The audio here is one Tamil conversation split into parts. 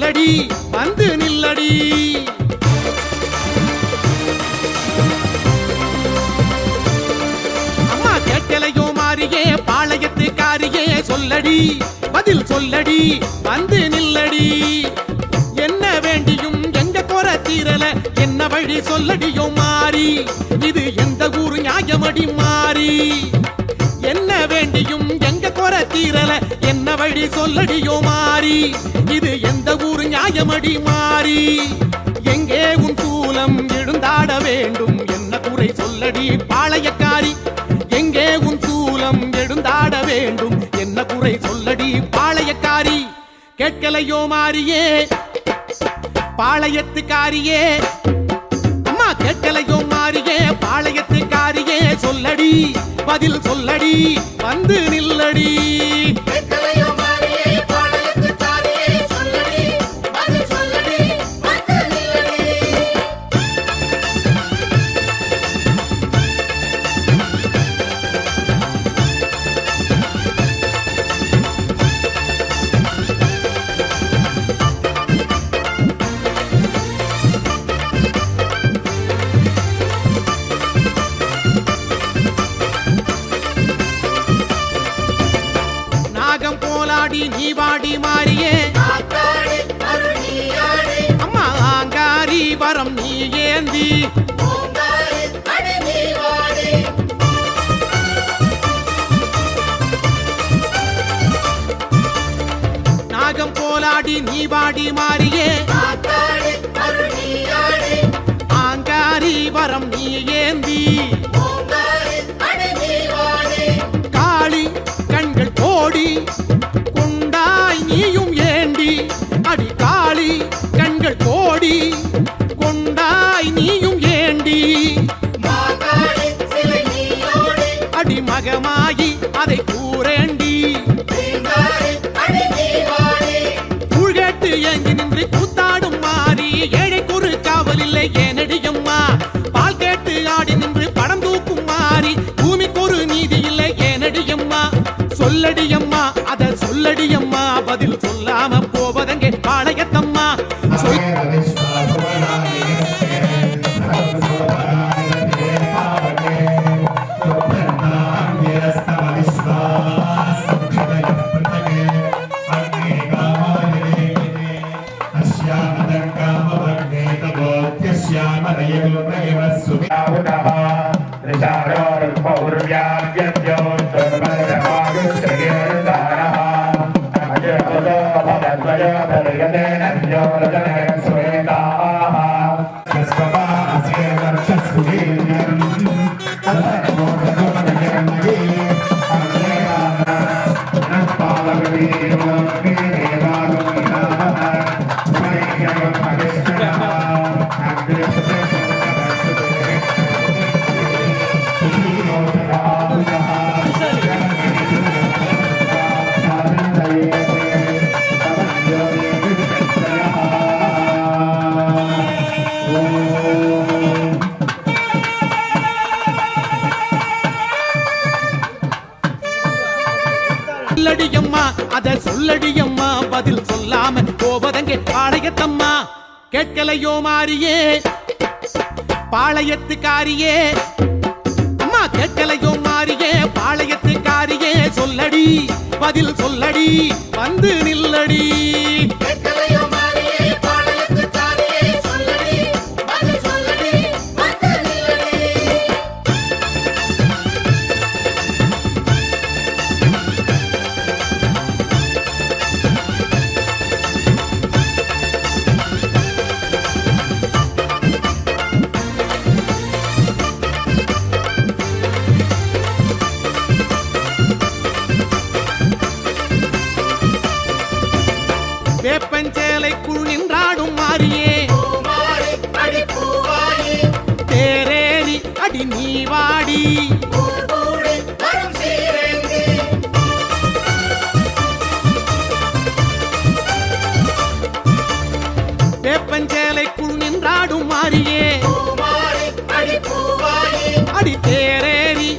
சொல்லடி வந்து நில்லடி. அம்மா கேட்கலையோ மாறியே பாளையத்துக்காரியே சொல்லடி பதில் சொல்லடி வந்து நில்லடி. என்ன வேண்டியும் எங்க குறை தீரல என்ன வழி சொல்லடியோ மாறி, இது எந்த ஊரு நியாயமடி மாறி. என்ன வேண்டியும் எங்க குறை தீரல என்ன வழி சொல்லடியோ மாறி, இது எந்த ஊரு நியாயமடி மாறி. எங்கே உன் சூலம் எழுந்தாட வேண்டும் என்ன குறை சொல்லடி பாளையக்காரி. எங்கே உன் சூலம் எழுந்தாட வேண்டும் என்ன குறை சொல்லடி பாளையக்காரி. கேட்கலையோ மாறியே பாளையத்துக்காரியே. அம்மா கேட்கலையோ மாறியே பாளையத்துக்காரியே சொல்லடி பதில் சொல்லடி வந்து நில்லடி. நீ வாடி மாறியே அம்மா ஆங்காரி வரம் நீ ஏந்தி. நாகம் போலாடி நீ வாடி மாறியே ஆங்காரி வரம் நீ ஏந்தி. காளி கண்கள் கோடி நீயும் ஏண்டி அடி காளி கண்கள் கோடி கொண்டாய் நீயும் ஏண்டி. அடி மகமாயி அதை கூறேண்டி. கூழ்கேட்டு ஏங்கி நின்று கூத்தாடும் மாறி ஏழை குறு காவல் இல்லை ஏனடியம்மா. பால் கேட்டு ஆடி நின்று படம் தூக்கும் மாறி பூமிக்கு ஒரு நீதி இல்லை ஏனடியம்மா. சொல்லடியம்மா அத சொல்லடியம்மா பதில் சொல்லாம போவதங்கே பாளையத்தம்மா. சொல்லடியம்மா அத சொல்லடியம்மா பதில் சொல்லாம போவதங்கே பாளையத்தம்மா. கேட்கலையோ மாறியே பாளையத்துக்காரியே. அம்மா கேட்கலையோ மாறியே பாளையத்துக்காரியே சொல்லடி பதில் சொல்லடி வந்து நில்லடி. வேப்பஞ்சேலைக்குள் நின்றாடும் மாறியே தேரேறி அடி நீ வாடி. வேப்பஞ்சேலைக்குள் நின்றாடும் மாறியே அடி தேரேறி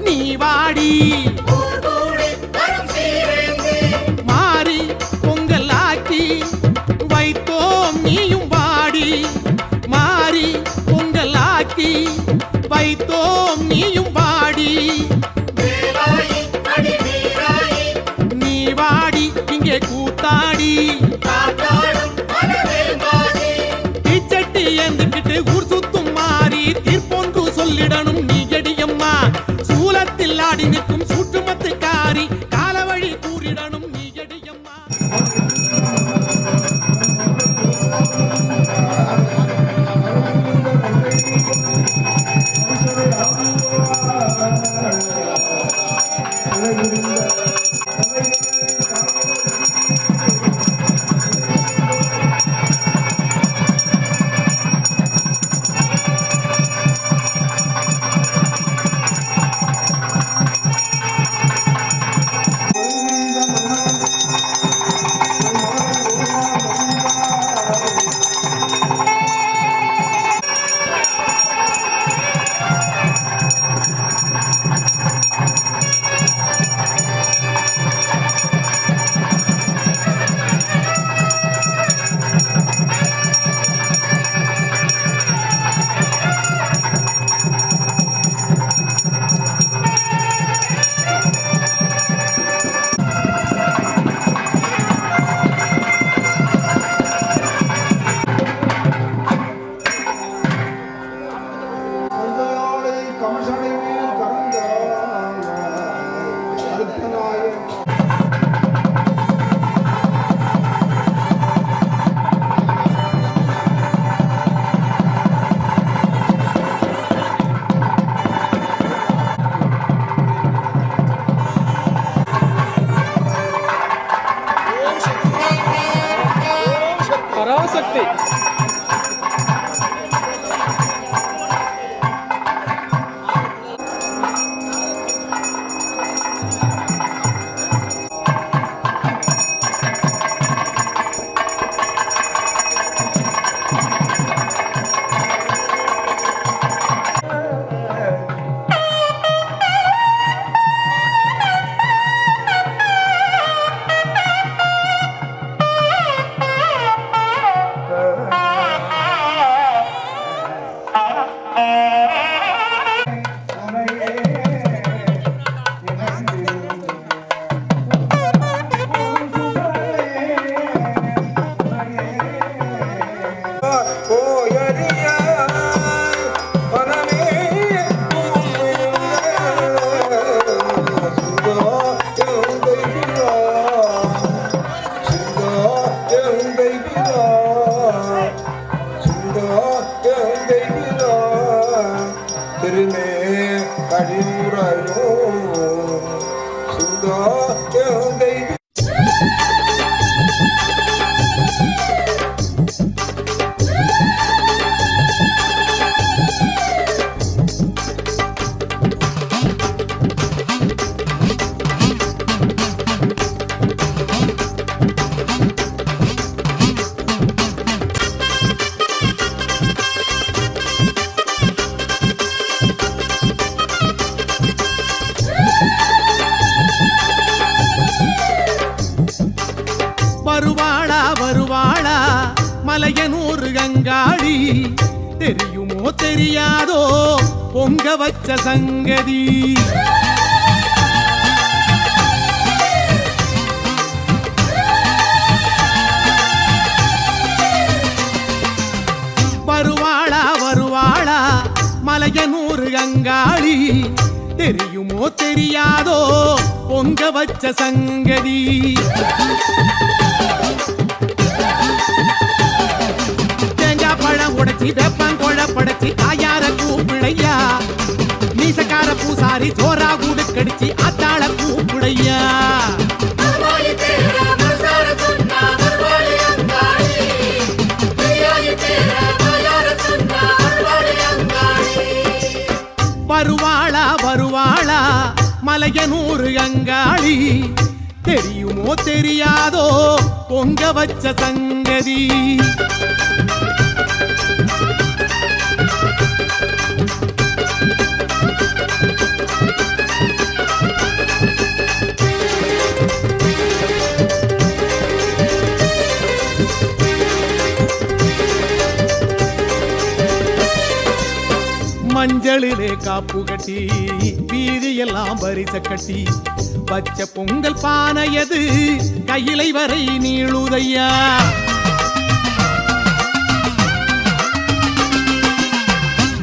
நீ வாடி. மாறி பொங்கல் ஆக்கி வைத்த சொல்லிடணும் நீயடியம்மா சூலத்தில் ஆடி நிற்கும் சூட்டுமத்துக்காரி காலவழி கூறிடணும் நீயடியம்மா பராசக்தி மலையனூர் கங்காளி தெரியுமோ தெரியாதோ பொங்க வச்ச சங்கதி வருவாளா வருவாளா மலையனூர் கங்காளி தெரியுமோ தெரியாதோ பொங்க வச்ச சங்கதி பழம் உடைச்சி வெப்பங்கொழ படைச்சி தாயார கூப்பிடையா மீசக்கார பூசாரி ஜோரா கூடு கடிச்சு அத்தாள கூப்பிடையா வருவாளா வருவாளா மலையனூர் அங்காளி தெரியுமோ தெரியாதோ பொங்க வச்ச சங்கதி மஞ்சளிலே காப்பு கட்டி வீதியெல்லாம் பரிச கட்டி பச்சை பொங்கல் பானையது கையிலை வரை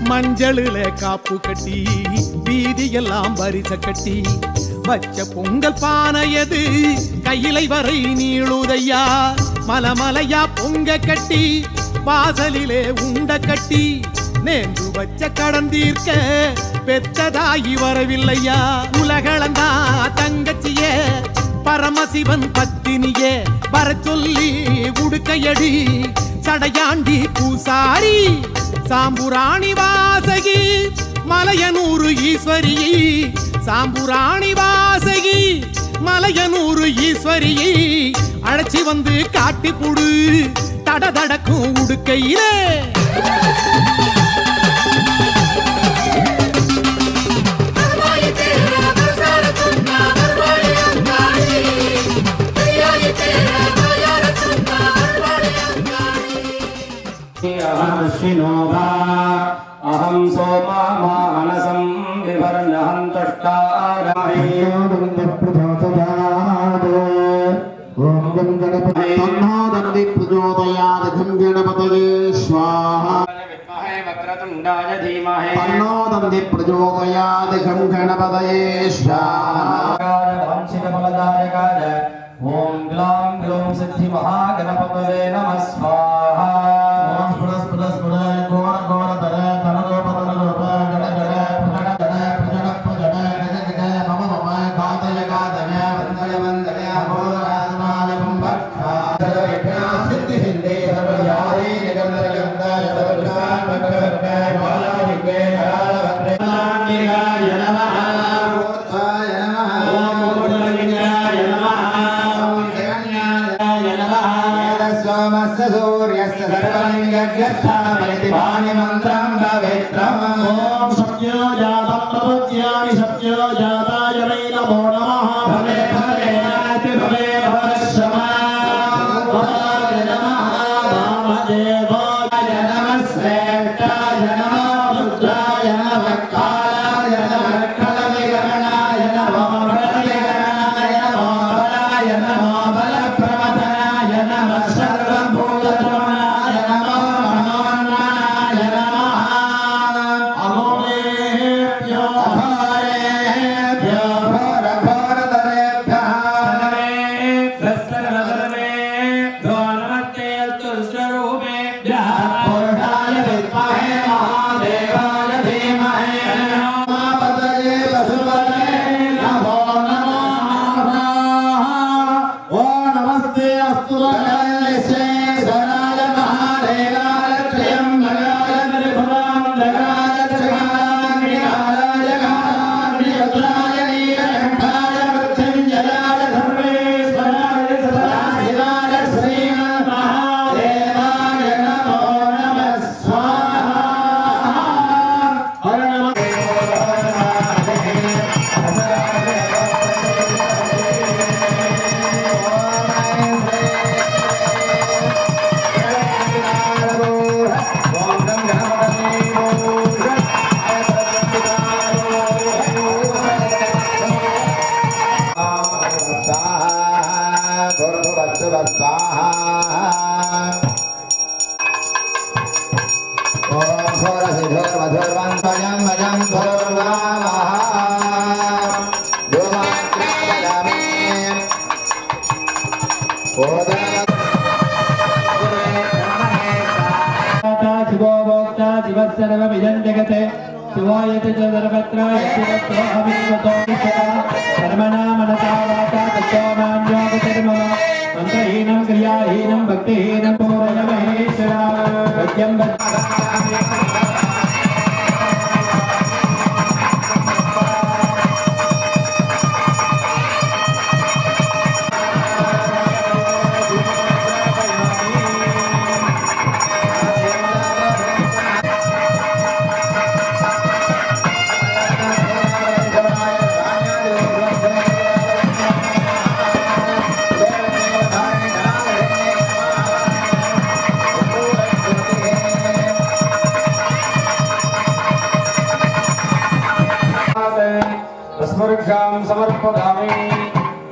மஞ்சளுல காப்பு கட்டி வீதியெல்லாம் வரிச கட்டி வச்ச பொங்கல் பானையது கையிலை வரை நீளுதையா மலமலையா பொங்க கட்டி வாசலிலே உண்ட கட்டி நேர்ந்து வச்ச கடன் தீர்க்க பெற்றதாகி வரவில்லையா உலகளந்தா தங்கச்சியே பரமசிவன் பத்தினியே வர சொல்லி உடுக்கையடி சடையாண்டி பூசாரி சாம்புராணி வாசகி மலையனூரு ஈஸ்வரி சாம்புராணி வாசகி மலையனூரு ஈஸ்வரி அழைச்சி வந்து காட்டி புடு தடதடக்கும் உடுக்கையிலே अहं सोमा मानसं विभर्ण्यहं गणपतये स्वाहा वक्रतुण्डाय धीमहि तन्नो दन्ति प्रचोदयात् घं गणपतये स्वाहा वंशिकफलदायकाय ॐ ग्लां ग्लौं सिद्धिमहागणपतये नमः स्वाहा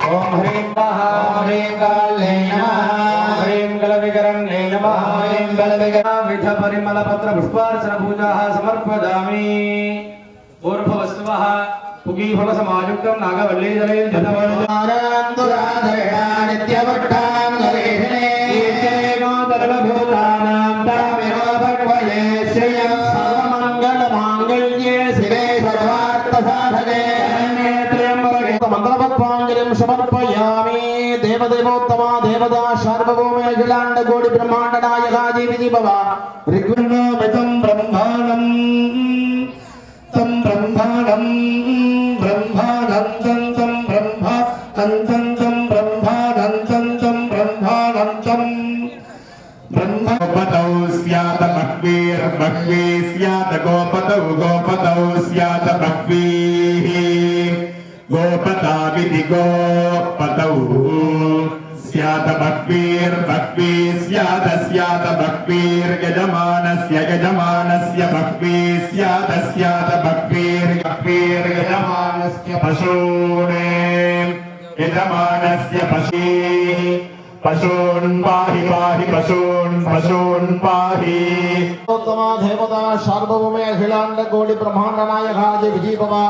ओम ह्रीं स्वाहा ह्रीं काले नमः ह्रीं कलविकरणे नमः ह्रीं कलविकरविध परिमल पत्र पुष्पार्चन पूजाः समर्पयामि पूर्ववस्तुवः पुगी फल समायुक्तं नागवल्ली जले जतवर्णानन्दुराधरेण नित्यवट्टां नरेहिणे कीर्तनेनो दर्भभूतानां तामिनो भगवये श्रियं सर्वमङ्गलमाङ्गल्ये शिवे सर्वार्थसाधके मंगलपद्मांजलिं समर्पयामि देवदेवोत्तमा देवता सार्वभौम अखिलांड कोटि ब्रह्मांड नायकाजी विधिभवा ऋग्वेदं ब्रह्माणं तं ब्रह्माणं ब्रह्मानन्दं तं ब्रह्मानन्दं ब्रह्मानन्दं ब्रह्मानन्दं गोपतौ स्यात् बह्वीर्बह्वी स्यात् गोपतौ गोपतौ स्यात् बह्वीः गोपताविधि गोपतौ स्यात् बह्वीर्बह्वी स्यात् स्यात् बह्वीर्यजमानस्य यजमानस्य बह्वी स्यात् स्यात् बह्वीर्यजमानस्य पशूने यजमानस्य पशी पशून् पाहि पाहि पशून् पाहि उत्तमा देवता सार्वभौम अखिलांड कोटि ब्रह्मांड नायकाजी विधिभवा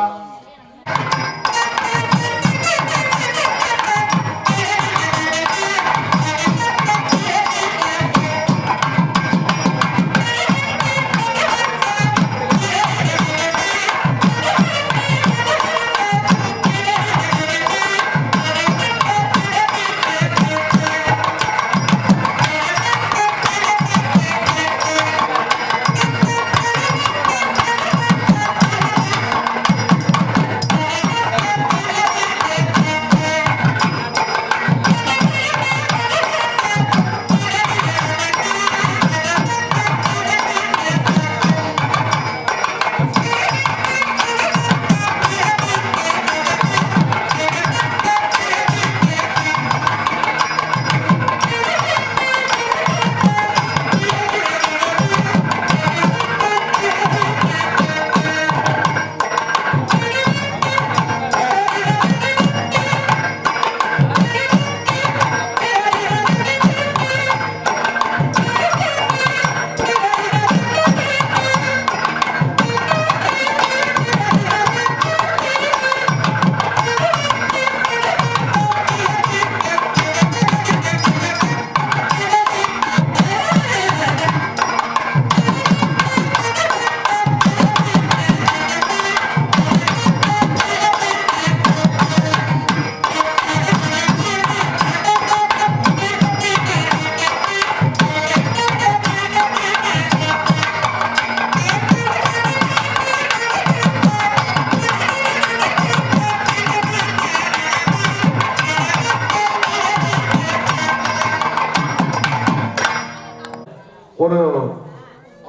ஒரு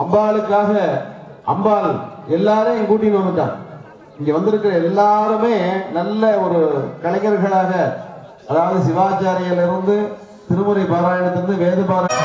அம்பாளுக்காக அம்பாள் எல்லாரையும் கூட்டிட்டு வந்துட்டான். இங்க வந்திருக்கிற எல்லாருமே நல்ல ஒரு கலைஞர்களாக, அதாவது சிவாச்சாரியில இருந்து திருமுறை பாராயணத்திலிருந்து வேத பாராயணம்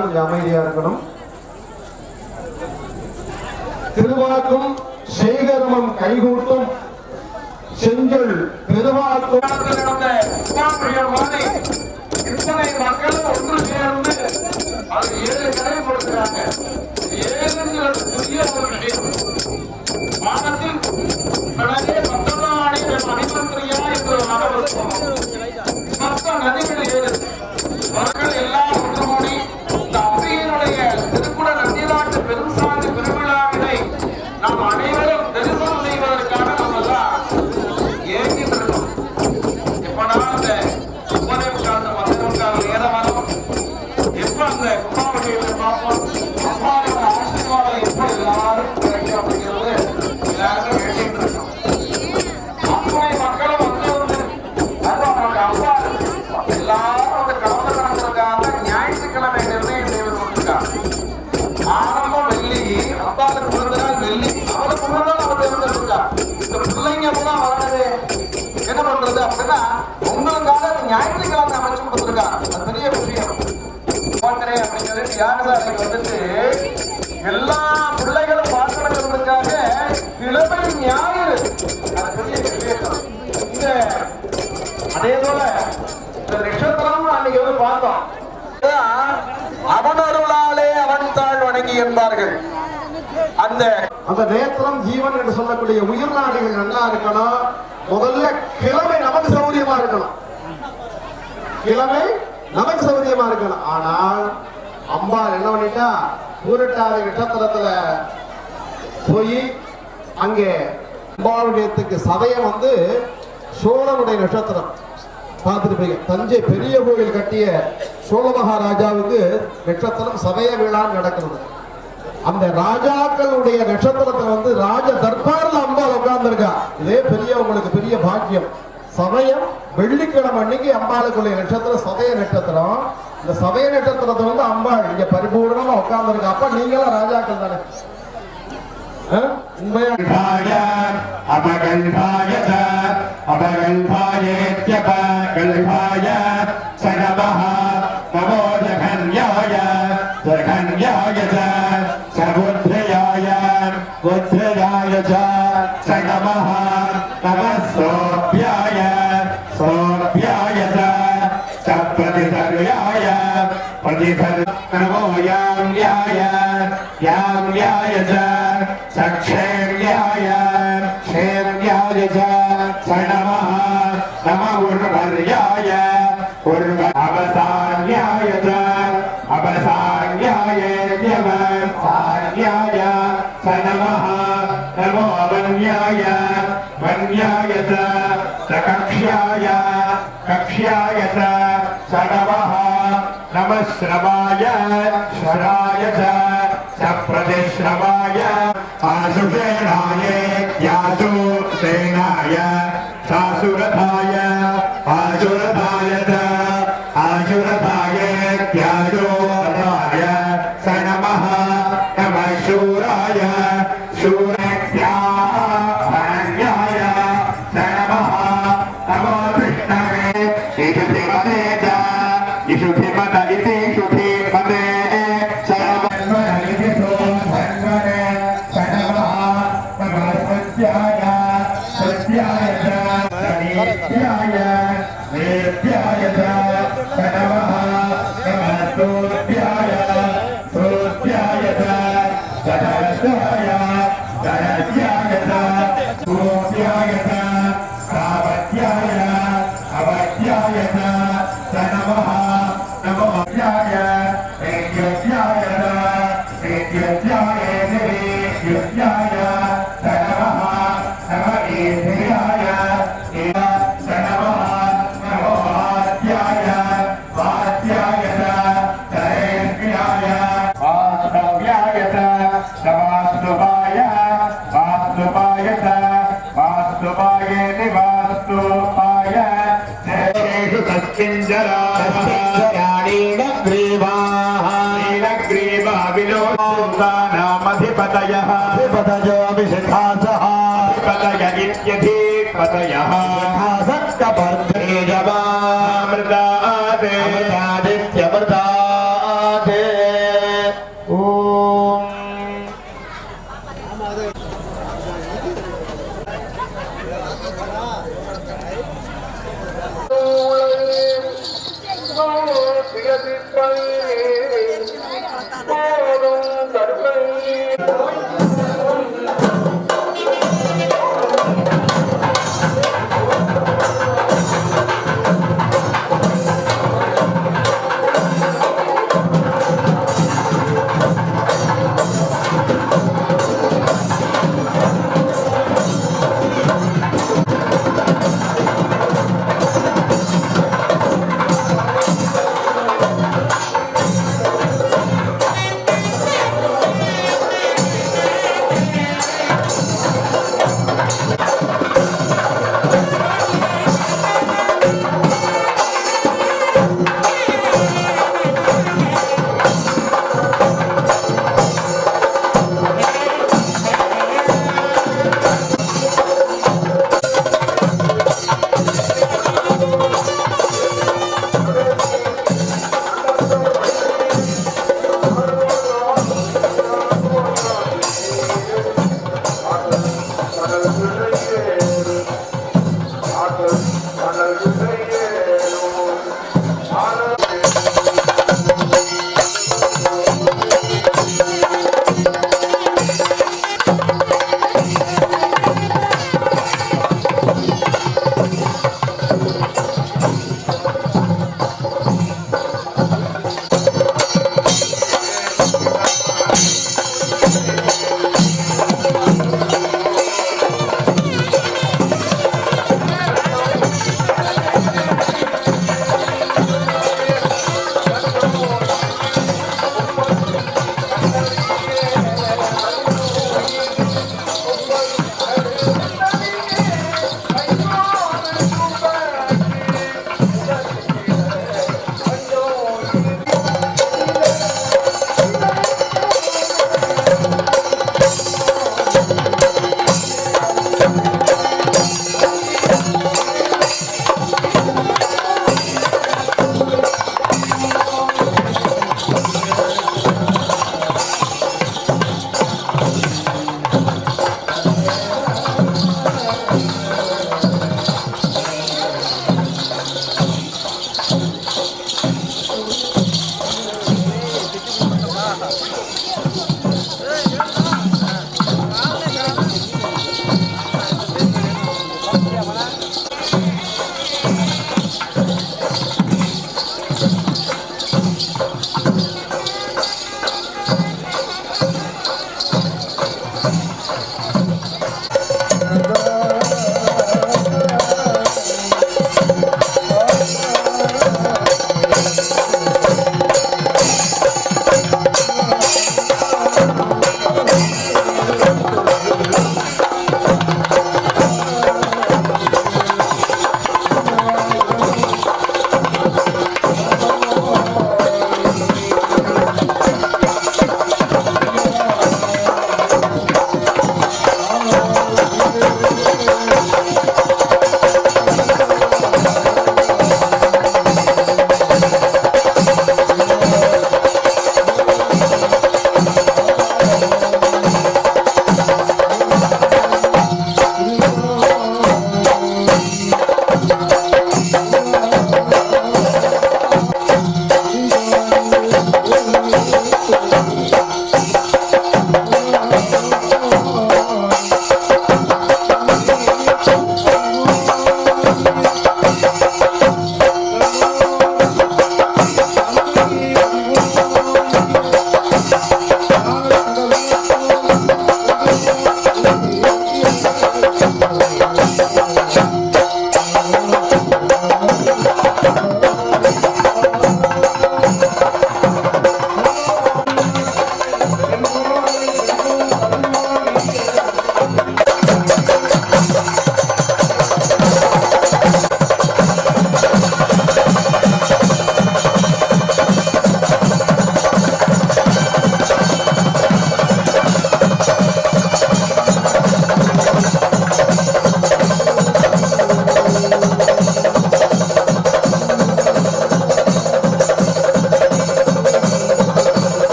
எல்லாரும் கொஞ்சம் அமைதியா இருக்கணும். திருவாக்கும் சேகரமும் கைகூட்டும் செஞ்சொல் பெருவாக்கும் இத்தனை மக்களும் ஒன்று சேர்ந்து அது 7 கடை கொடுக்கிறாங்க. 7ங்கிறது பெரிய ஒரு விஷயம். வானத்தில் கடலே மத்தனாடி மணிமந்திரியா என்று மற்ற நதிகள் 7 மக்கள் எல்லாம் ஒன்று கூடி இந்த அம்பிகையினுடைய திருக்குட நந்திராட்டு பெருசாதி பெருவிழாவினை நாம் அனைவரும் தரிசனம் செய்வதற்காக நம்ம எல்லாம் ஏங்கிட்டு இருக்கோம். எப்படா அந்த எப்ப அந்த கும்பாபிஷேகத்தை பார்ப்போம், அம்மாவோட ஆசீர்வாதம் எப்ப எல்லாரும் கிடைக்கும் அப்படிங்கிறது எல்லாருமே வேண்டிட்டு இருக்கோம். அத்தனை மக்களும் வந்து நமக்கு அப்பா எல்லாரும் வந்து கலந்து கலந்துருக்காங்க. ஞாயிற்றுக்கிழமை நிர்ணயம் செய்வது கொண்டிருக்காங்க. ஆரம்பம் வெள்ளி, அப்பாவுக்கு பிறந்த நாள் வெள்ளி, அவருக்கு முன்னாள் அவர் இருந்திருக்கா. இந்த பிள்ளைங்க கூட வளர்ந்தது என்ன பண்றது அப்படின்னா உங்களுக்காக ஞாயிற்றுக்கிழமை அமைச்சு கொடுத்துருக்காங்க. அது பெரிய விஷயம். அப்படிங்கிறது தியாகசாலைக்கு வந்துட்டு எல்லா பிள்ளைகளும் பார்க்கணுங்கிறதுக்காக கிழமை ஞாயிறு அது பெரிய விஷயம். இந்த அதே போல இந்த நட்சத்திரம் அன்னைக்கு வந்து பார்த்தோம். அவன் அருளாலே அவன் தாழ் வணங்கி என்பார்கள். அந்த நேத்திரம் ஜீவன் என்று சொல்லக்கூடிய உயிர் நாடிகள் நல்லா இருக்கணும். முதல்ல கிழமை நமக்கு சௌரியமா இருக்கணும். கிழமை நமக்கு சௌரியமா இருக்கணும். ஆனால் அம்பாள் என்ன பண்ணிட்டா, பூரட்டாதி நட்சத்திரத்துல போய் அங்கே அம்பாளுடையத்துக்கு சதயம் வந்து சோழனுடைய நட்சத்திரம் பார்த்துருப்பீங்க. தஞ்சை பெரிய கோயில் கட்டிய சோழ மகாராஜாவுக்கு நட்சத்திரம் சதய விழான்னு நடக்கிறது. அந்த ராஜாக்களுடைய நட்சத்திரத்துல வந்து ராஜ தர்பார்ல அம்பாள் உட்கார்ந்துருக்கா. இதே பெரிய உங்களுக்கு பெரிய பாக்கியம். சமயம் வெள்ளிக்கிழமை அன்னைக்கு அம்பாளுக்குள்ள நட்சத்திரம் சதய நட்சத்திரம். இந்த சதய நட்சத்திரத்தை வந்து அம்பாள் இங்க பரிபூர்ணமா உட்கார்ந்துருக்கா. அப்ப நீங்களும் ராஜாக்கள் தானே. श्रवाय शराय च प्रतिश्रवाय आशुसेनाय यासु सेनाय सासुरथाय आशुरथाय च आशुरथाय त्याजोरथाय स नमः नमः शूराय शूरत्याय स नमः नमो कृष्णवे ईशुधिपते च ईशुधिपत इति शुधिपते अधिपतयो विशिखासः पतय इत्यधिपतयः सप्तपर्धेजमामृतादे अमृतादित्यमृतादे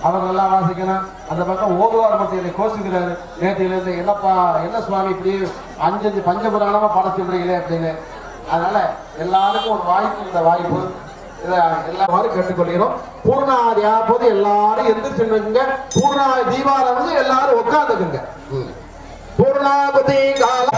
அவர் நல்லா வாசிக்கணும். அந்த பக்கம் ஓதுவார் மத்தியில கோஷிக்கிறாரு. நேற்று என்னப்பா என்ன சுவாமி இப்படி 5 பஞ்சபுராணமா பாட சொல்றீங்களே அப்படின்னு. அதனால எல்லாருக்கும் ஒரு வாய்ப்பு, இந்த வாய்ப்பு இதை எல்லாரும் கேட்டுக்கொள்கிறோம். பூர்ணாதியா போது எல்லாரும் எந்திரிச்சுங்க. பூர்ணாதி தீபாவளி வந்து எல்லாரும் உட்காந்துக்குங்க. பூர்ணாகுதி காலம்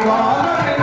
Hare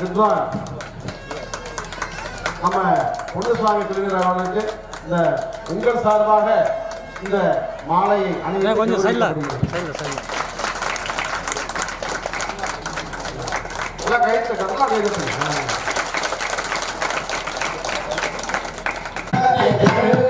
வித்வான் நம்ம பொன்னுசாமி குழுவினர் அவர்களுக்கு இந்த உங்கள் சார்பாக இந்த மாலையை அணிவித்து கொஞ்சம் சைடில் எல்லாம் கைத்து நல்லா கைது Thank you.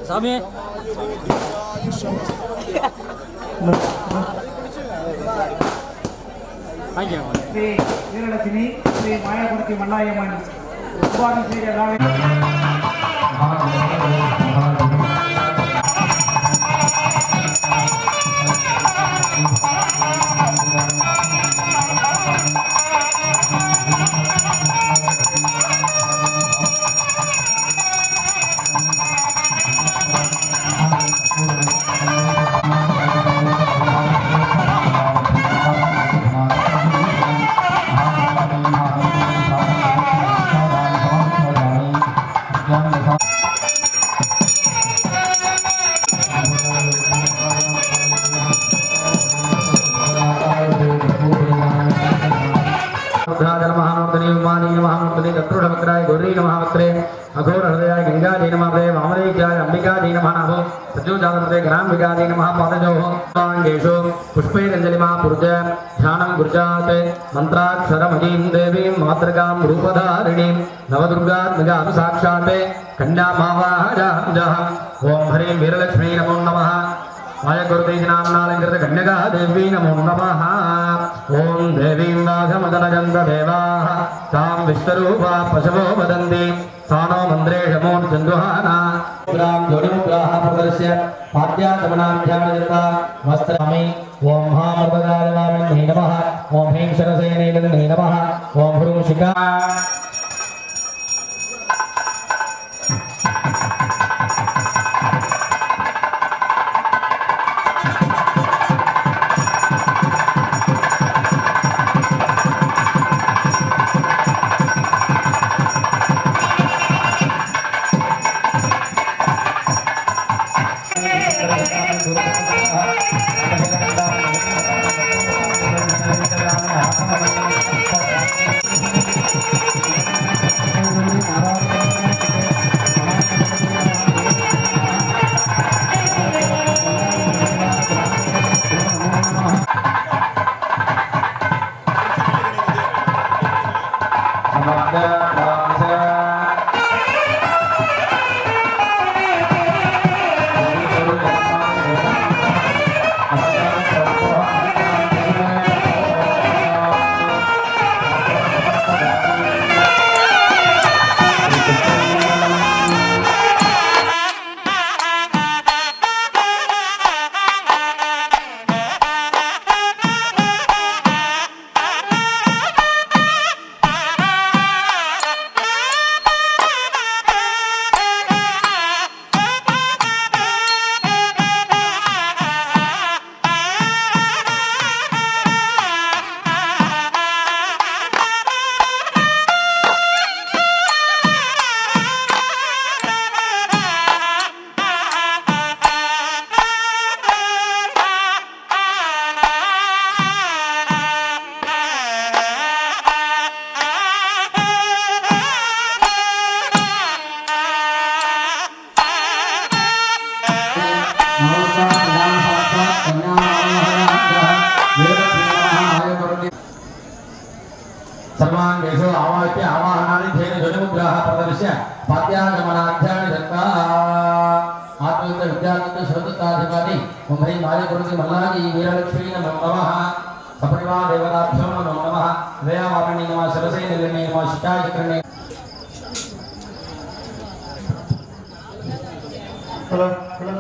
சாமி ஸ்ரீ வீரலட்சுமி ஸ்ரீ மாயாபுரத்தி மல்லாயம்மன் உபாதி செய்த எல்லாமே अघोर हृदयाय गंगा जी नमः वामरेख्याय अंबिका जी नमः सज्जोजातमते ग्राम्बिका जी नमः पादजोः पांगेषु पुष्पैरञ्जलिमा पुरुज ध्यानं गुर्जात् मन्त्राक्षरमयीं देवीं मातृकां रूपधारिणीं नवदुर्गात्मजां साक्षात् कन्यामावाहयामः ओम हरीं वीरलक्ष्मी नमो नमः मायकुरुतेजनाम्नालङ्कृत कन्यका देवी नमो नमः ओम देवीं नागमदनगन्धदेवाः तां विश्वरूपा पशवो वदन्ति सानो मन्द्रेशमोर्चन्द्रुहाना ग्राम जोडिमुद्राः प्रदर्श्य पाद्यागमनाभ्यामजता वस्त्रामि ओम महामर्दगायवामिन्यै नमः ओम ह्रीं शरसेनैनन्यै नमः ओम ह्रूं शिखा सर्वांगेषु आवाह्य आवाहनानि धेन जोनिमुद्राः प्रदर्श्य पाद्यागमनाध्यानि दत्ता आत्मयुक्त विद्यानन्द श्रोतताधिपति ओम ह्रीं मायकुरुति मल्लाजी वीरलक्ष्मी नमो नमः सपरिवार देवताभ्यो नमो नमः वेयावापिनी नमः शिवसेनलिनी नमः शिताचक्रणे हेलो हेलो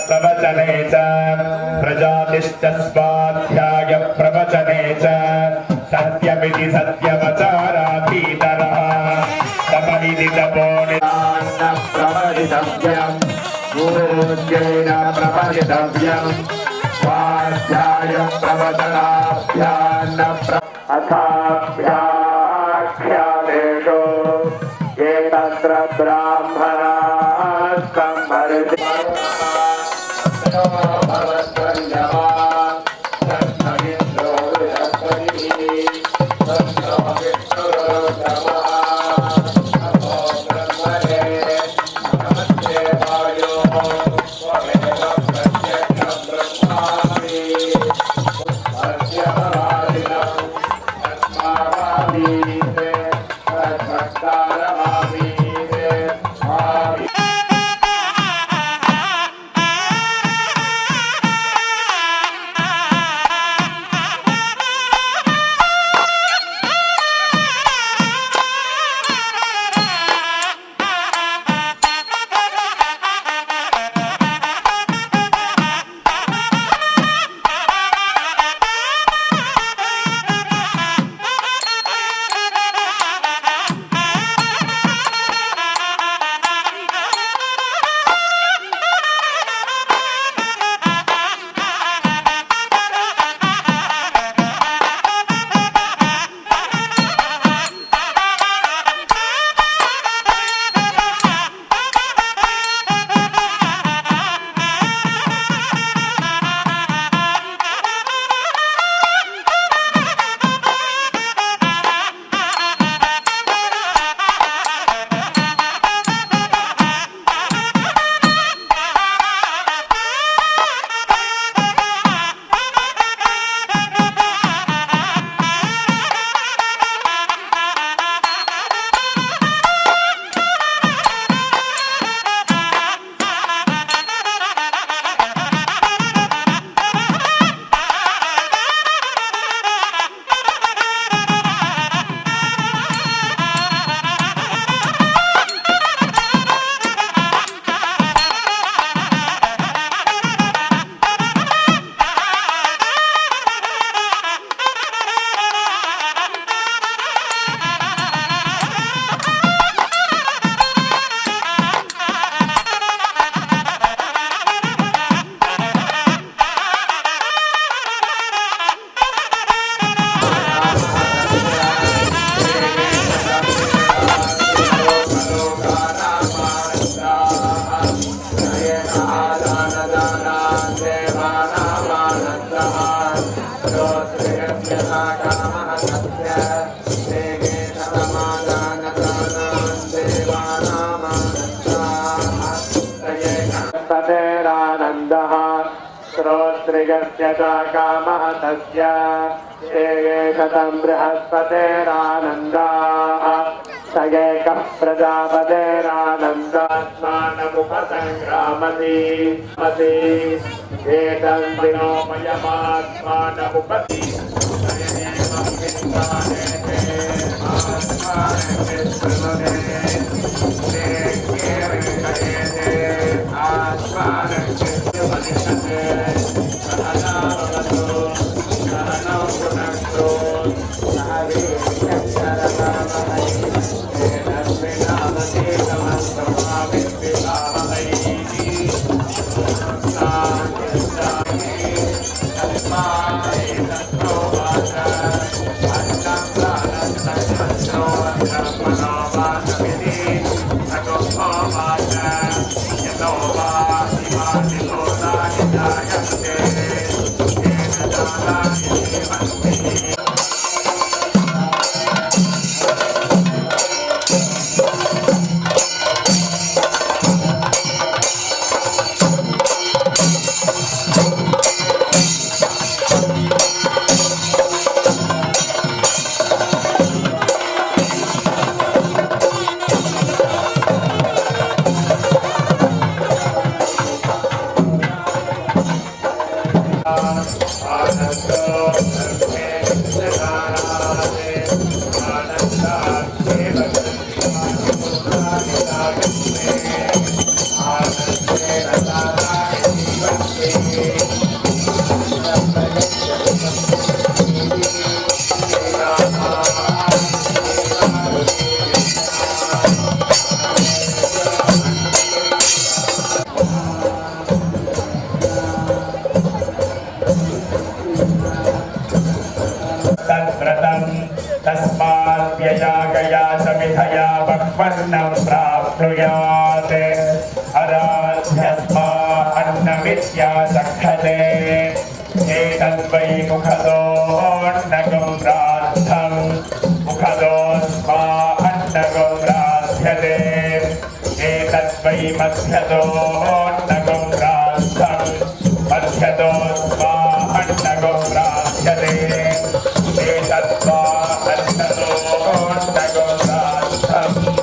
प्रवचने च प्रजातिश्च स्वाध्याय प्रवचने च सत्यमिति सत्यवचाराधीतरः तपरिति तपोनिदान्न प्रवदितव्यम् गुरुर्जेन प्रवदितव्यम् स्वाध्याय प्रवचनाभ्यान्न अथाभ्याख्यानेषु ये तत्र ब्राह्मणाः सम्मर्दि श्रोत्रियस्य च कामः तस्य शतं बृहस्पतेरानन्दाः स एकः प्रजापतेरानन्दात्मानमुपसङ्क्रामति एतं विनोमयमात्मानमुपति तद्व्रतं तस्माद्ययागया समिधया भक्वन्नं प्राप्नुयात् अराध्यस्मा अन्नमित्या सक्षते एतद्वै मुखदोऽन्नगं प्रार्थं मुखदोऽस्मा अन्नगं प्रार्थ्यते एतद्वै मध्यदोऽन्नगं प्रार्थं मध्यदोऽस्मा अन्नगं प्रार्थ्यते एतद्वा अन्नदोऽन्नगं प्रार्थं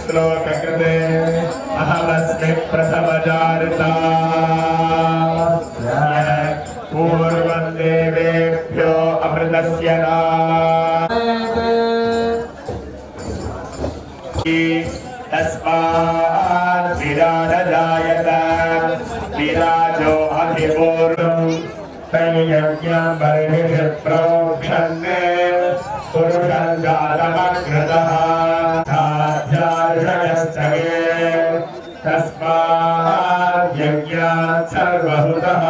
श्लोककृते अहमस्मि प्रथमजारिता पूर्वं देवेभ्यो अमृतस्य तस्मात् विराजजायत विराजो अधिपूर्वं संयज्ञं बर्हिषि प्रोक्षन्ने पुरुषं जातमग्रतः तस्मात् यज्ञात् सर्वहुतः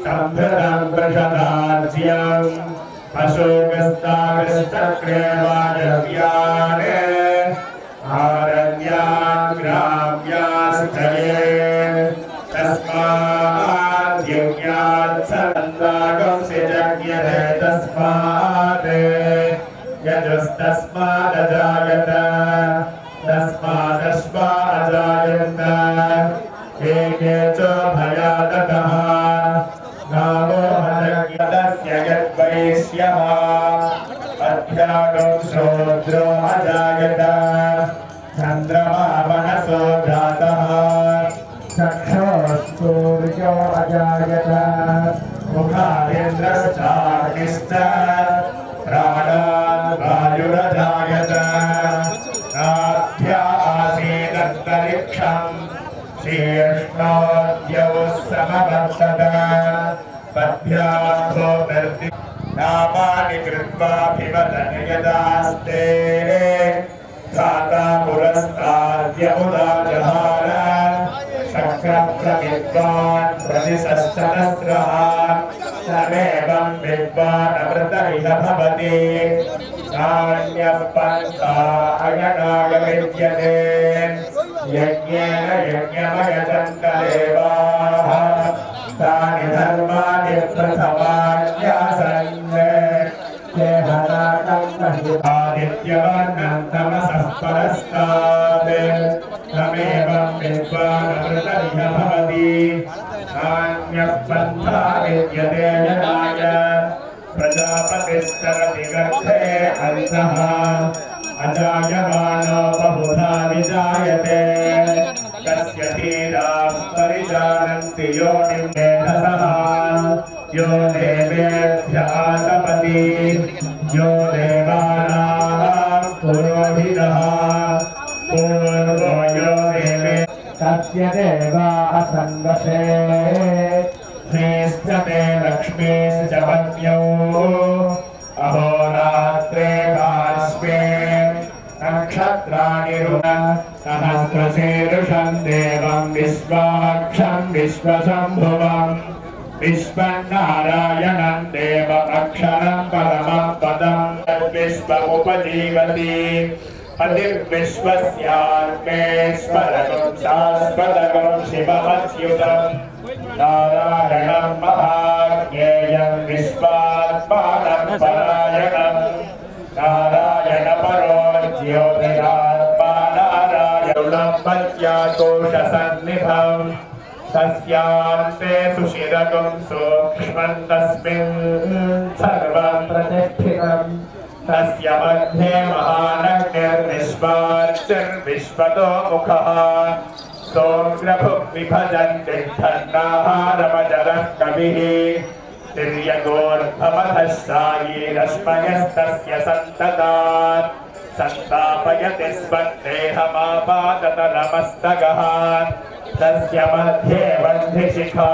सम्भृतं प्रशदाज्यं पशुगस्तागश्चक्रेवायव्याने आरण्यान् ग्राम्याश्चये तस्मात् यज्ञात् सर्वन्दागंसि यज्ञते तस्मात् यजुस्तस्मादजायत तस्मादश्वा अजायन्त एके च भयादतः नामो हरज्ञतस्य यद्वैश्यः अध्यागं शूद्रो अजायत चन्द्रमा मनसो जातः चक्षुस्तूर्यो अजायत मुखारेन्द्रश्चाग्निश्च प्राणान् वायुरजायत नाभ्या आसीदन्तरिक्षं शीर्ष्णोद्यौ समवर्तत पद्भ्यार्थो निर्दि नामानि कृत्वाभिवदन् यदास्ते धाता पुरस्ताद्य उदाजहार शक्रप्रविद्वान् प्रतिसहस्रः तमेवं विद्वान् अमृत इह भवति नान्यः पन्था अयनाय विद्यते यज्ञेन यज्ञमयजन्त देवाः तानि धर्माणि प्रथमान्यासन् आदित्यवर्णं तमसः परस्तात् तमेवं विद्वान् अमृत इह भवति नान्यः पन्था विद्यते यनाय प्रजापतिस्तरति गर्भे अन्तः अजायमानो बहुधा विजायते तस्य धीराः परिजानन्ति योनिं मेधसः यो देवेभ्यः तपति यो देवानां पुरोहितः पूर्वो यो देवे तस्य देवाः सङ्गसे श्रीश्च ते लक्ष्मीश्च पत्न्यौ अहोरात्रे पार्श्वे नक्षत्राणि सहस्रशीर्षं देवं विश्वाक्षं विश्वशम्भुवं विश्वनारायणं देवमक्षरं परमं पदं तद्विश्वमुपजीवति पतिर्विश्वस्यात्मेश्वरकं शाश्वतकं शिवमच्युतं नारायणं महाज्ञेयं विश्वात्मानं परायणं नारायणपरो ज्योतिरात्मा नारायणं पत्याकोशसन्निभं तस्यान्ते सुशिरकं सूक्ष्मं तस्मिन् सर्वं प्रतिष्ठितम् तस्य मध्ये महानग्निर्निष्पार्चिर्विश्वतो मुखः सोऽग्रभुग्विभजन्ति धन्नाहारमजरः कविः तिर्यगोर्भवतः शायीरश्मयस्तस्य सन्ततात् सन्तापयति स्वदेहमापादतलमस्तगः तस्य मध्ये बन्धिशिखा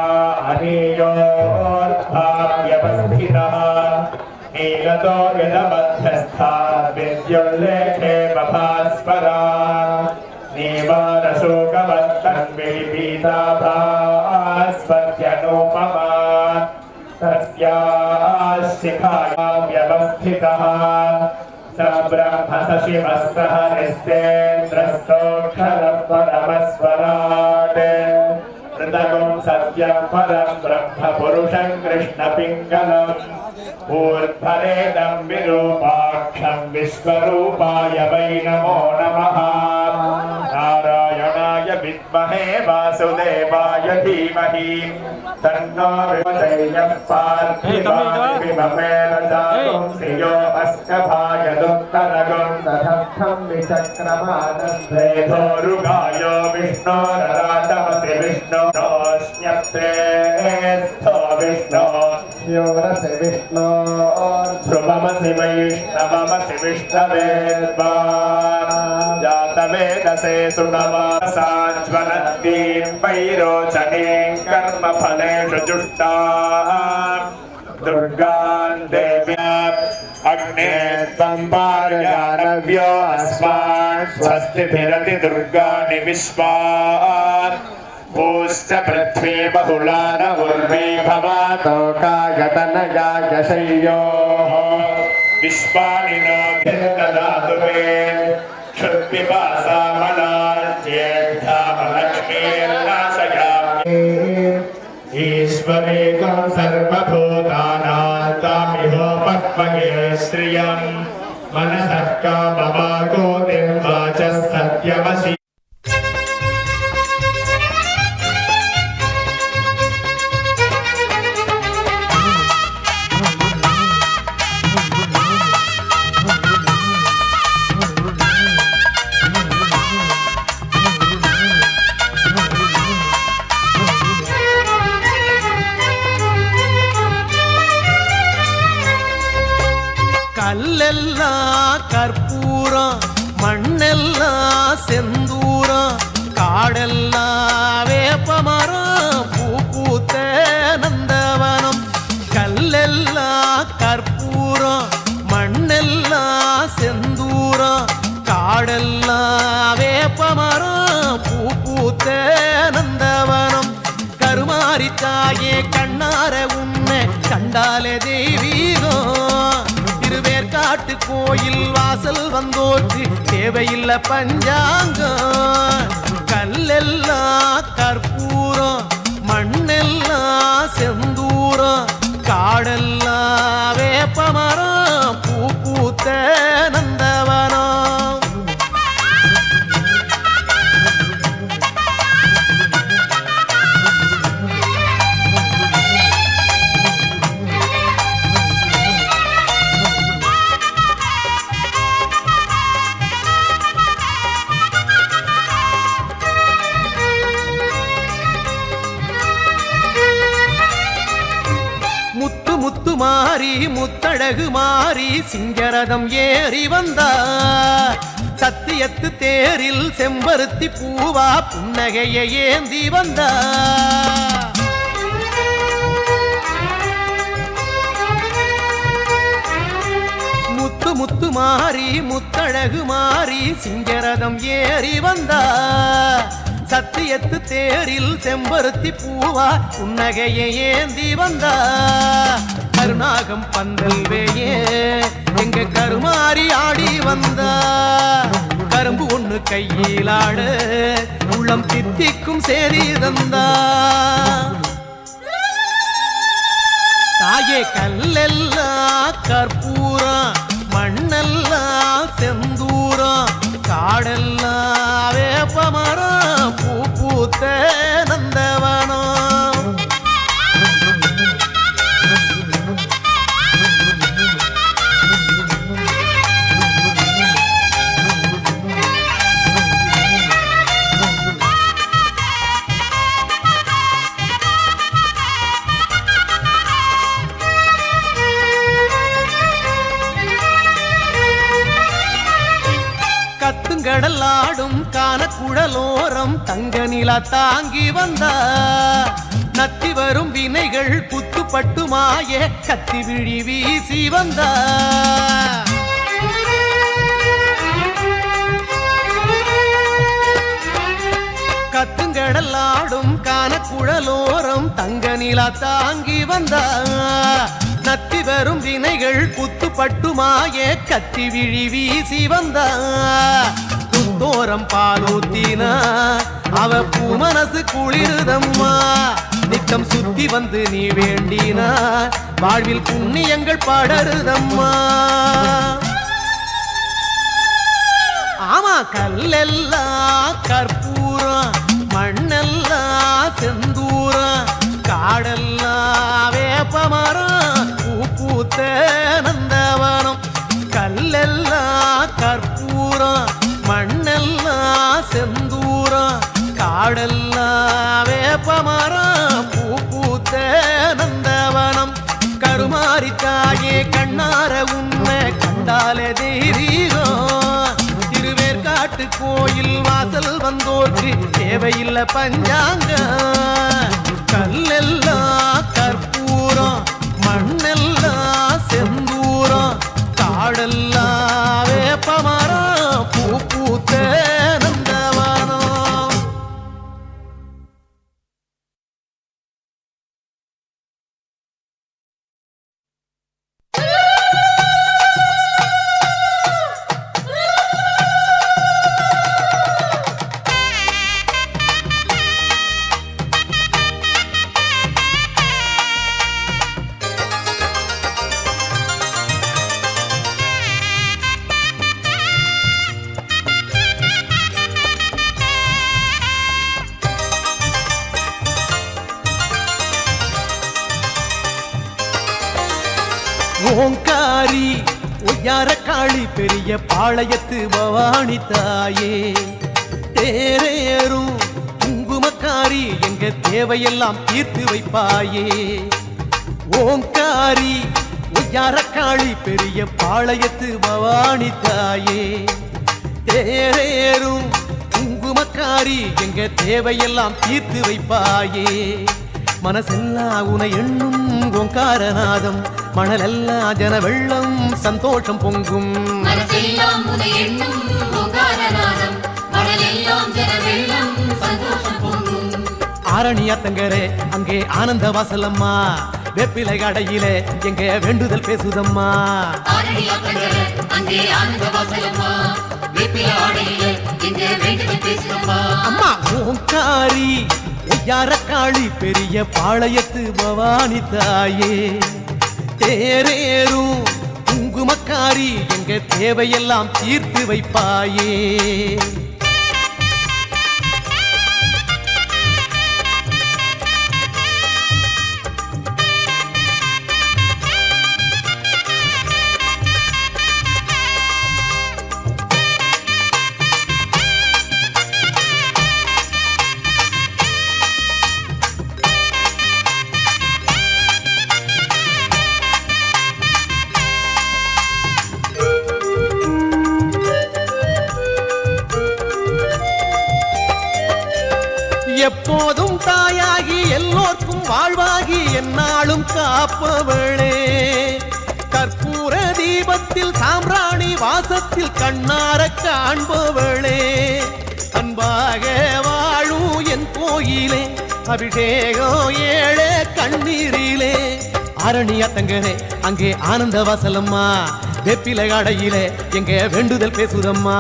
अनीयोर्भाव्यवस्थितः नीलतो यदमध्यस्थात् विद्युल्लेखे बभास्वरा नीवारशोकवत्तन्विलीपीताभास्वत्यनुपमा तस्याः शिखायां व्यवस्थितः स ब्रह्म स शिवः सह निस्तेन्द्रस्तोऽक्षरं परमस्वराट् ऋतगुं सत्यं परं ब्रह्म पुरुषं कृष्णपिङ्गलम् ऊर्ध्वरेदं विरूपाक्षं विश्वरूपाय वै नमो नमः नारायणाय विद्महे वासुदेवाय धीमहि तन्नो विद्युल्लेखः पार्थिवानिविममेन जातुं श्रियो अस्कभाय दुत्तरगं तथस्थं विचक्रमादस्वेधोरुगायो विष्णोरराटमसि विष्णो नोऽस्म्यप्ते स्थो विष्णो स्योरसि विष्णो ध्रुवमसि वैष्णवमसि विष्णवे जातवेदसे सुनवासाज्वलन्तीं वैरोचनीं कर्मफलेषु जुष्टाः दुर्गान् देव्याम् अग्ने त्वं पारयानव्यो अस्मान् स्वस्तिभिरति दुर्गाणि विश्वान् भूश्च पृथ्वी बहुला न उर्वी भवातोकागतनयागशय्योः विश्वानि नो भिर्ददातु मे क्षुत्पिपासामलाज्येष्ठामलक्ष्मीर्नाशयामि ईश्वरेकं सर्वभूतानां तामिहोपक्वगे श्रियं मनसः कामवाकोतिं वाचः सत्यमसि கல்லெல்லாம் கற்பூரம் மண்ணெல்லாம் செந்தூரம் காடெல்லாம் வேப்பமரம் பூ பூத்த நந்தவனம் கல்லெல்லாம் கற்பூரம் மண்ணெல்லாம் செந்தூரம் காடெல்லாம் வேப்பமரம் பூ பூத்த நந்தவனம் கருமாரி தாயே கண்ணார உன்னை கண்டாலே தெய்வீகம் திருவேற்காட்டு கோயில் வாசல் வந்தோற்று தேவையில்லை பஞ்சாங்கம் கல்லெல்லாம் கற்பூரம் மண்ணெல்லாம் செந்தூரம் காடெல்லாம் வேப்பமரம் பூ பூத்த நந்தவனம் மாறி முத்தழகு மாறி சிங்கரதம் ஏறி வந்தார் சத்தியத்து தேரில் செம்பருத்தி பூவா புன்னகையை ஏந்தி வந்தார் முத்து முத்து மாறி முத்தழகு மாறி சிங்கரதம் ஏறி வந்தார் சத்தியத்து தேரில் செம்பருத்தி பூவா புன்னகையை ஏந்தி வந்தார் கருநாகம் பந்தல் வேயே எங்க கருமாறி ஆடி வந்தா கரும்பு ஒண்ணு கையிலாட உள்ளம் தித்திக்கும் சேரி தந்தா தாயே கல்லெல்லாம் கற்பூரம் மண்ணெல்லாம் செந்தூரம் காடெல்லாம் வேப்பமரம் பூ பூத்த நந்தவனம் கடலாடும் கானக்குழலோரம் தங்க நிலா தாங்கி வந்தா நத்தி வரும் வினைகள் குத்துப்பட்டு மாய கத்தி விழி வீசி வந்தா கத்துங்கடலாடும் கானக்குழலோரம் தங்க நிலா தாங்கி வந்தா நத்தி வரும் வினைகள் குத்துப்பட்டு மாய கத்தி விழி வீசி வந்தா குத்தோரம் பாலூத்தினா அவ பூ மனசு குளிருதம்மா நித்தம் சுத்தி வந்து நீ வேண்டினா வாழ்வில் புண்ணியங்கள் படருதம்மா ஆமா கல்லெல்லாம் கற்பூரம் மண்ணெல்லாம் செந்தூரம் காடெல்லாம் வேப்பமரம் பூ பூத்த நந்தவனம் கல்லெல்லாம் கற்பூரம் மண்ணெல்லாம் செந்தூரம் காடெல்லாம் வேப்பமரம் பூ பூத்த நந்தவனம் கருமாரி தாயே கண்ணார உன்னை கண்டாலே தெய்வீகம் திருவேற்காட்டு கோயில் வாசல் வந்தோர்க்கு தேவையில்லை பஞ்சாங்க கல்லெல்லாம் கற்பூரம் மண்ணெல்லாம் செந்தூரம் காடெல்லாம் வேப்பமரம் பூ பூத்த நந்தவனம் ஓங்காரி ஒய்யார காளி பெரிய பாளையத்து பவானி தாயே தேரேறும் குங்குமக்காரி எங்க தேவையெல்லாம் தீர்த்து வைப்பாயே ஓங்காரி ஒய்யார காளி பெரிய பாளையத்து பவானி தாயே தேரேறும் குங்குமக்காரி எங்க தேவையெல்லாம் தீர்த்து வைப்பாயே மனசெல்லாம் உன எண்ணும் ஓங்காரநாதம் மணலெல்லாம் ஜன வெள்ளம் சந்தோஷம் பொங்கும் மனசெல்லாம் உன எண்ணும் ஓங்காரநாதம் மணலெல்லாம் ஜன வெள்ளம் சந்தோஷம் பொங்கும் ஆரணி அத்தங்கரே அங்கே ஆனந்த வாசலம்மா வெப்பிலை கடையிலே எங்க வேண்டுதல் பேசுதம்மா ஆரணி அத்தங்கரே அங்கே ஆனந்த வாசலம்மா வெப்பிலை கடையிலே எங்க வேண்டுதல் பேசுதம்மா அம்மா ஓங்காரி ஒய்யார காளி பெரிய பாளையத்து பவானி தாயே தேரேறும் குங்குமக்காரி எங்க தேவையெல்லாம் தீர்த்து வைப்பாயே எப்போதும் தாயாகி எல்லோர்க்கும் வாழ்வாகி என்னாலும் காப்பவளே கற்பூர தீபத்தில் சாம்பிராணி வாசத்தில் கண்ணார காண்பவளே அன்பாக வாழும் என் கோயிலே அபிஷேகம் ஏழே கண்ணீரிலே ஆரணியா தங்கரே அங்கே ஆனந்த வாசலம்மா வெப்பில கடையிலே எங்க வேண்டுதல் பேசுதம்மா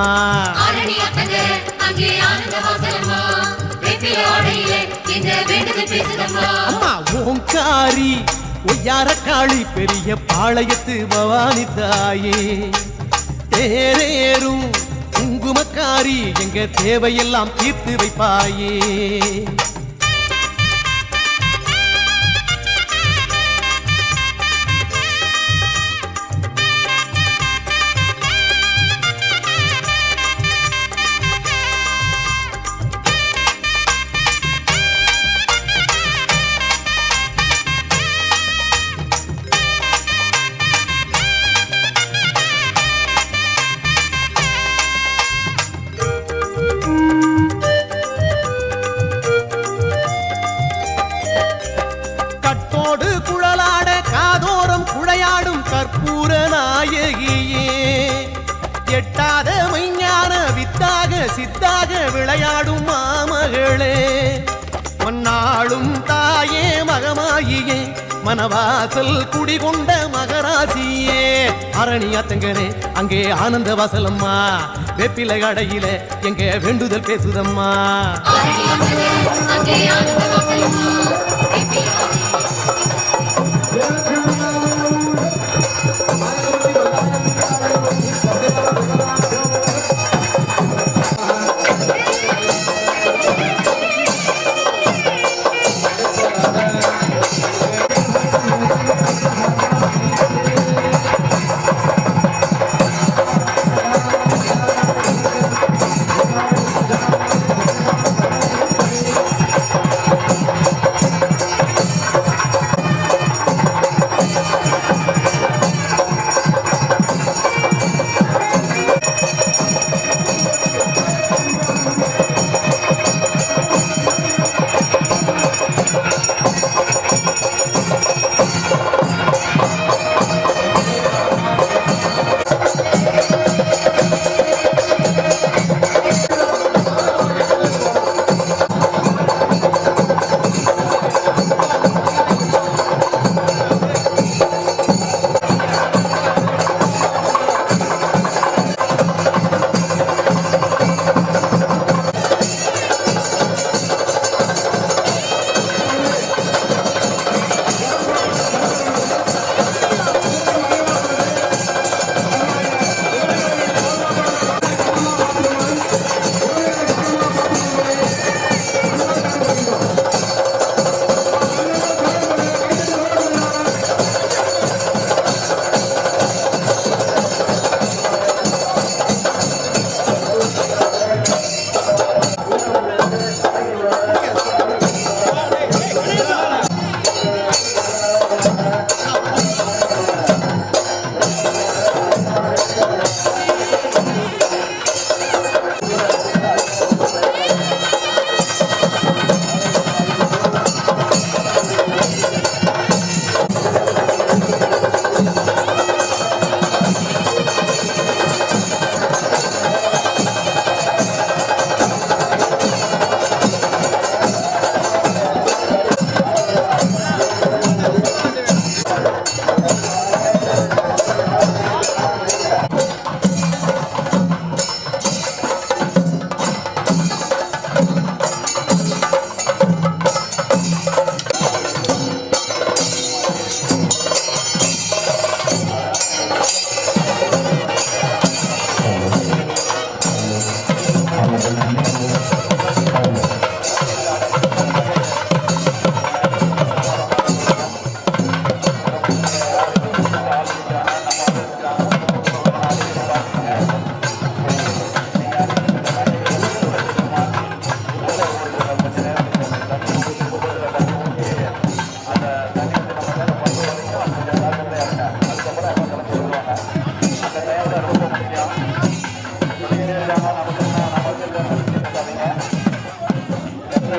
அம்மா ஓங்காரி ஒய்யார காளி பெரிய பாளையத்து பவானி தாயே தேரேறும் குங்குமக்காரி எங்க தேவையெல்லாம் தீர்த்து வைப்பாயே குழலாட காதோரம் குழையாடும் கற்பூர நாயகியே எட்டாத மைஞான வித்தாக சித்தாக விளையாடும் மாமகளே மன்னாளும் தாயே மகமாயியே மனவாசல் குடிகொண்ட மகராசியே அரணியா தங்கரே அங்கே ஆனந்த வாசலம்மா வெப்பில கடையில எங்க வேண்டுதல் பேசுதம்மா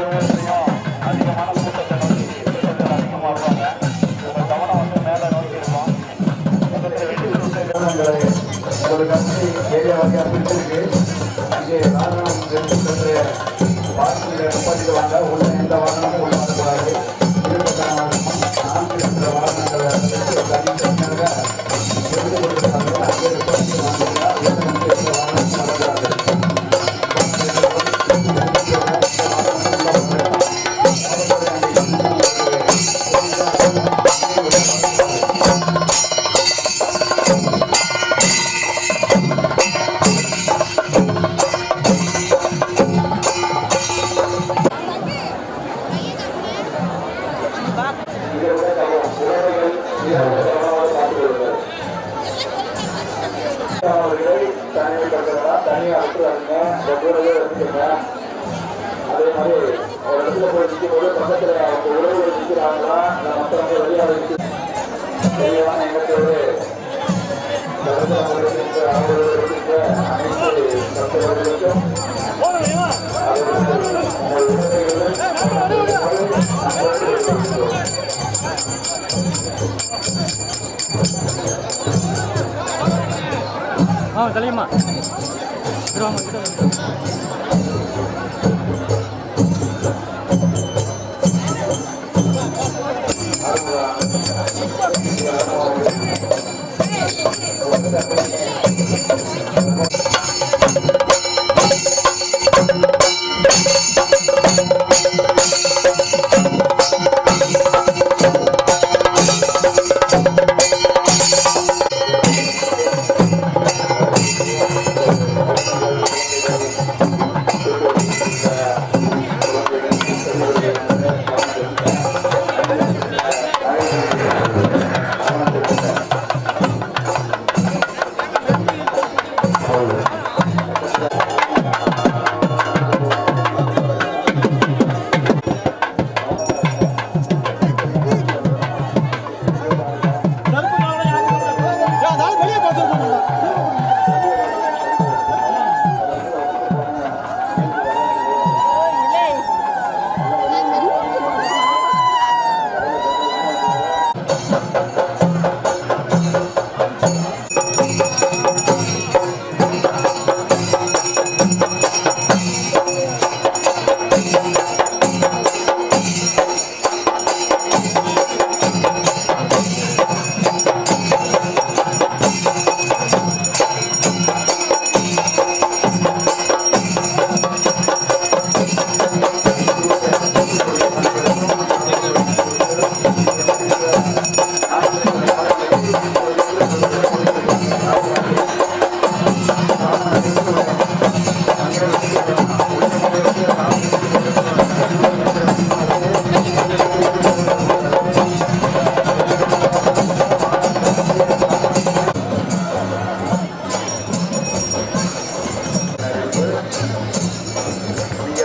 நமக்கு ஏரியா வகையாக பிரிச்சிருக்கு. இங்கே வாகனம் சென்று வாகனங்களை நிப்பாட்டிட்டு வாங்க. உள்ள எந்த வாகனமும் உள்ள வரக்கூடாது. நான்கு என்ற வாகனங்களை தனித்தனியாக எடுத்து கொடுக்கிறாங்க. அங்கே நிப்பாட்டி வாங்க. எந்த வாகனமும் வரக்கூடாது. தனியாக அனுப்புறாங்க. கூடவே வந்துருங்க. அதே மாதிரி ஒரு இடத்துல போய் நிற்கும்போது பக்கத்தில் உறவுகள் நிற்கிறாங்களா மற்றவங்க வெளியாக தெளிவான எங்களுக்கு அனைத்து கருத்துகளுக்கும் தலையம்மா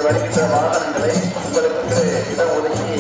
வருகின்ற வாகனங்களை உங்களுக்கு இடம் ஒதுக்கி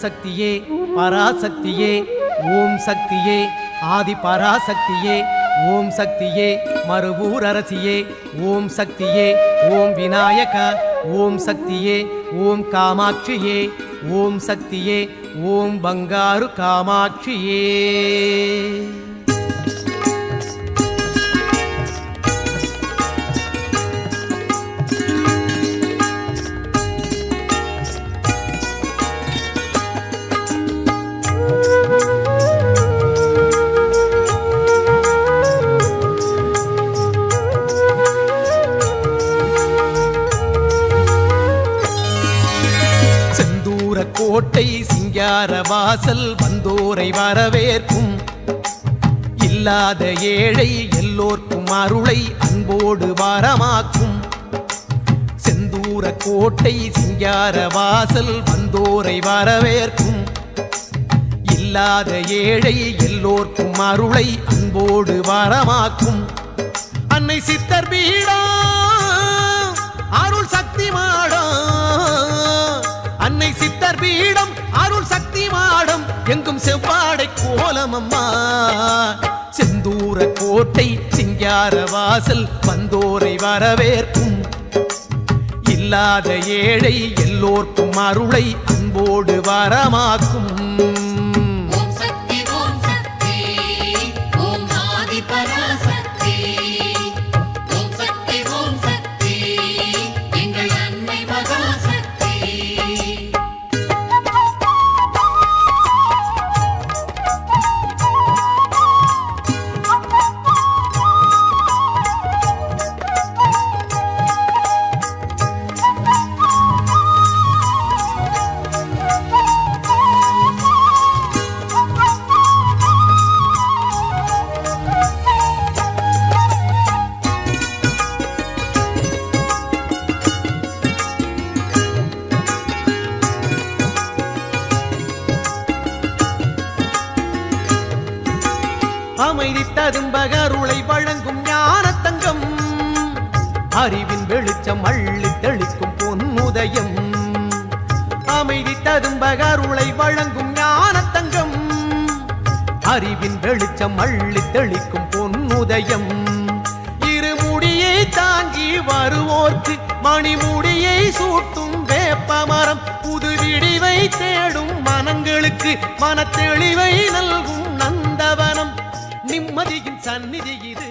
சக்தியே பராசக்தியே ஓம் சக்தியே ஆதி பராசக்தியே ஓம் சக்தியே மறுவூர் அரசியே ஓம் சக்தியே ஓம் விநாயக ஓம் சக்தியே ஓம் காமாட்சியே ஓம் சக்தியே ஓம் பங்காரு காமாட்சியே. கோட்டை சிங்கார வாசல் வந்தோரை வரவேற்கும், இல்லாத ஏழை எல்லோர்க்கும் அருளை அன்போடு வரமாக்கும். செந்தூர கோட்டை சிங்கார வாசல் வந்தோரை வரவேற்கும், இல்லாத ஏழை எல்லோர்க்கும் அருளை அன்போடு வரமாக்கும். அன்னை சித்தர் பீடா அருள் சக்தி மாடம், அன்னை சித்தர் பீடம் அருள் சக்தி மாடம், எங்கும் செவ்வாடை கோலம் அம்மா. செந்தூர கோட்டை சிங்கார வாசல் வந்தோரை வரவேற்கும், இல்லாத ஏழை எல்லோர்க்கும் அருளை அன்போடு வரமாக்கும். ஓம் சக்தி ஓம் சக்தி ஓம் ஆதி பராசக்தி. ஓம் சக்தி ஓம் சக்தி எங்கள் அன்னை மகாசக்தி. அமைதி ததும்பகருளை வழங்கும் ஞான தங்கம், அறிவின் வெளிச்சம் அள்ளி தெளிக்கும் பொன்னுதயம். அமைதி ததும்பகருளை வழங்கும் ஞான தங்கம், அறிவின் வெளிச்சம் அள்ளி தெளிக்கும் பொன்னுதயம். இருமுடியை தாங்கி வருவோர்க்கு மணிமுடியை சூட்டும் வேப்பமரம், புது விடிவை தேடும் மனங்களுக்கு மனத்தெளிவை நல்கும் நந்தவனம். நிம்மதியின் சந்நிதி இது.